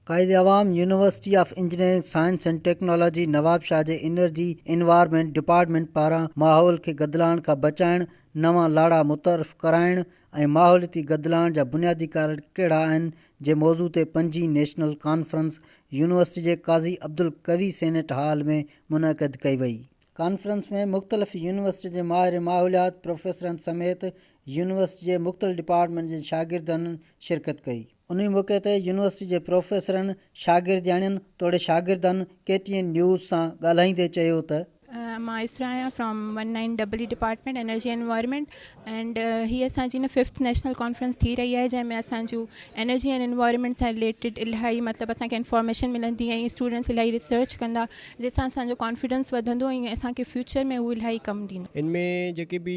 कायदे अवाम university of engineering science and technology Nawab Shah J energy environment department पारां माहौल खे गदिलाइण खां बचाइण, नवां लाड़ा मुतरफ़ कराइण ऐं माहौलियाती गदिलाइण जा बुनियादी कारण कहिड़ा आहिनि जे मौज़ू ते 5वीं नेशनल कॉन्फ्रेंस यूनिवर्सिटी जे काज़ी अब्दुल कवी सेनेट हॉल में मुनक़द कई वई। कॉन्फ्रेंस में मुख़्तलिफ़ यूनिवर्सिटी जे माहिर माहौलियात प्रोफेसरनि समेत यूनिवर्सिटी जे मुख़्तलिफ़ डिपार्टमेंट जे शागिर्दनि शिरकत कई। उन मौक़े ते यूनिवर्सिटी जे प्रोफेसरनि शागिर्दियाणियुनि तोड़े शागिर्दनि KTN न्यूज़ सां ॻाल्हाईंदे चयो त मां इसरा आहियां from 19 department energy environment and हीअ असांजी न 5th नेशनल कॉन्फ्रेंस थी रही आहे जंहिंमें असांजूं एनर्जी एंड एनवायरमेंट सां रिलेटेड इलाही मतिलबु असांखे इंफॉर्मेशन मिलंदी ऐं स्टूडेंट्स इलाही रिसर्च कंदा जंहिंसां असांजो कॉन्फिडेंस वधंदो ऐं असांखे फ्यूचर में उहो इलाही कमु ॾींदो। इनमें जेके भी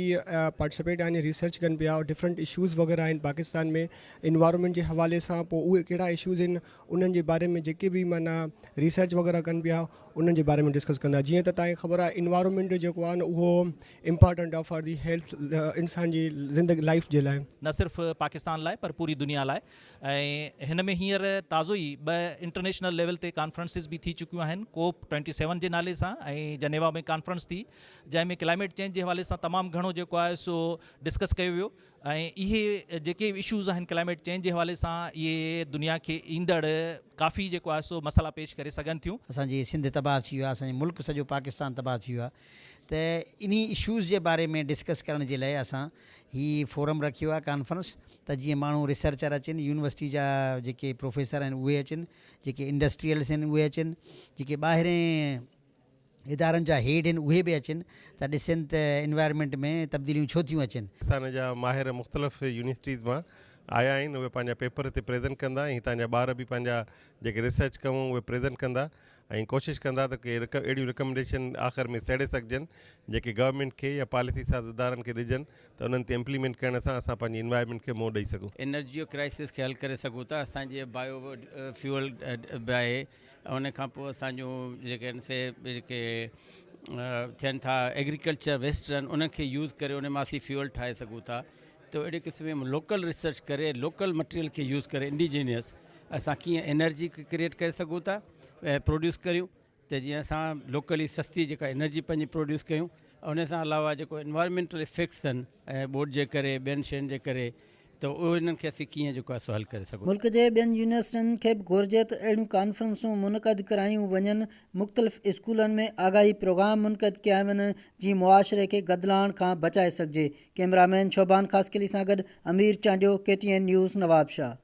पार्टिसिपेट आहिनि रिसर्च कनि पिया और डिफरेंट इशूज़ वग़ैरह आहिनि पाकिस्तान में इन्वायरमेंट जे हवाले सां, पोइ उहे कहिड़ा इशूज़ आहिनि उन्हनि जे बारे में जेके बि माना रिसर्च वग़ैरह कनि पिया उन्हनि जे बारे में डिस्कस कंदा। जीअं त तव्हांखे ख़बर आहे इन्वायरमेंट जेको आहे न उहो इम्पॉर्टेंट आहे फॉर दी हेल्थ इंसान जी ज़िंदगी लाइफ जे लाइ, न सिर्फ़ु पाकिस्तान लाइ पर पूरी दुनिया लाइ। ऐं हिन में हींअर ताज़ो ई 2 इंटरनेशनल लेवल ते कॉन्फ्रेंसिस बि थी चुकियूं आहिनि, COP27 जे नाले सां, ऐं जनेवा में कॉन्फ्रेंस थी जंहिंमें क्लाइमेट चेंज जे हवाले सां तमामु घणो जेको आहे सो डिस्कस कयो वियो। ऐं इहे जेके इशूज़ आहिनि क्लाइमेट चेंज जे हवाले सां इहे दुनिया खे ईंदड़ काफ़ी जेको आहे सो मसइला पेश करे सघनि थियूं। असांजी सिंध तबाह थी वियो आहे, असांजो मुल्क सॼो पाकिस्तान तबाह थी वियो आहे, त इन इशूज़ जे बारे में डिस्कस करण जे लाइ असां ही फोरम रखियो आहे कॉन्फ्रेंस, त जीअं माण्हू रिसर्चर अचनि, यूनिवर्सिटी जा जेके प्रोफेसर आहिनि उहे अचनि, जेके इंडस्ट्रियल्स आहिनि उहे अचनि, जेके ॿाहिरें इदारनि जा हेड आहिनि उहे बि अचनि, त ॾिसनि त एनवायरमेंट में तब्दीलियूं छो थियूं अचनि। पाकिस्तान जा माहिर मुख़्तलिफ़ यूनिवर्सिटीज़ मां आया आहिनि, उहे पंहिंजा पेपर हिते प्रेज़ेंट कंदा ऐं हितां जा ॿार बि पंहिंजा जेके रिसर्च कयूं उहे प्रेज़ेंट कंदा ऐं कोशिशि कंदा त के अहिड़ियूं रिकमेंडेशन आख़िर में सेड़े सघजनि जेके गवर्नमेंट खे या पॉलिसी साज़दारनि खे ॾिजनि त उन्हनि ते इम्प्लीमेंट करण सां असां पंहिंजी इन्वायरमेंट खे मोड़ ॾेई सघूं। एनर्जी जो क्राइसिस खे हल करे सघूं था। असांजे बायो फ्यूल बि आहे, उन खां पोइ असांजो जेके आहिनि से जेके थियनि था एग्रीकल्चर वेस्ट आहिनि उनखे यूज़ करे उन मां असीं फ्यूल ठाहे सघूं था। तो अहिड़े क़िस्म में लोकल रिसर्च करे लोकल मटेरियल खे यूज़ करे इंडिजीनियस असां कीअं एनर्जी क्रिएट करे सघूं था, प्रोड्यूस करियूं, त जीअं असां लोकली सस्ती जेका एनर्जी पंहिंजी प्रोड्यूस कयूं। उन सां अलावा जेको इन्वायरमेंटल इफेक्ट्स आहिनि ऐं ॿोॾि जे करे ॿियनि शयुनि जे करे, त उहो इन्हनि खे असीं कीअं जेको आहे सो हल करे सघूं। मुल्क जे ॿियनि यूनिवर्सिटियुनि खे बि घुरिजे त अहिड़ियूं कॉन्फ्रेंसूं मुनक़द करायूं वञनि, मुख़्तलिफ़ स्कूलनि में आगाही प्रोग्राम मुनक़द कया वञनि जीअं मुआशरे खे गदिलाइण खां बचाए सघिजे। कैमरामैन शोभान ख़ासकिली सां गॾु अमीर चांडियो, KTN न्यूज़, नवाब शाह।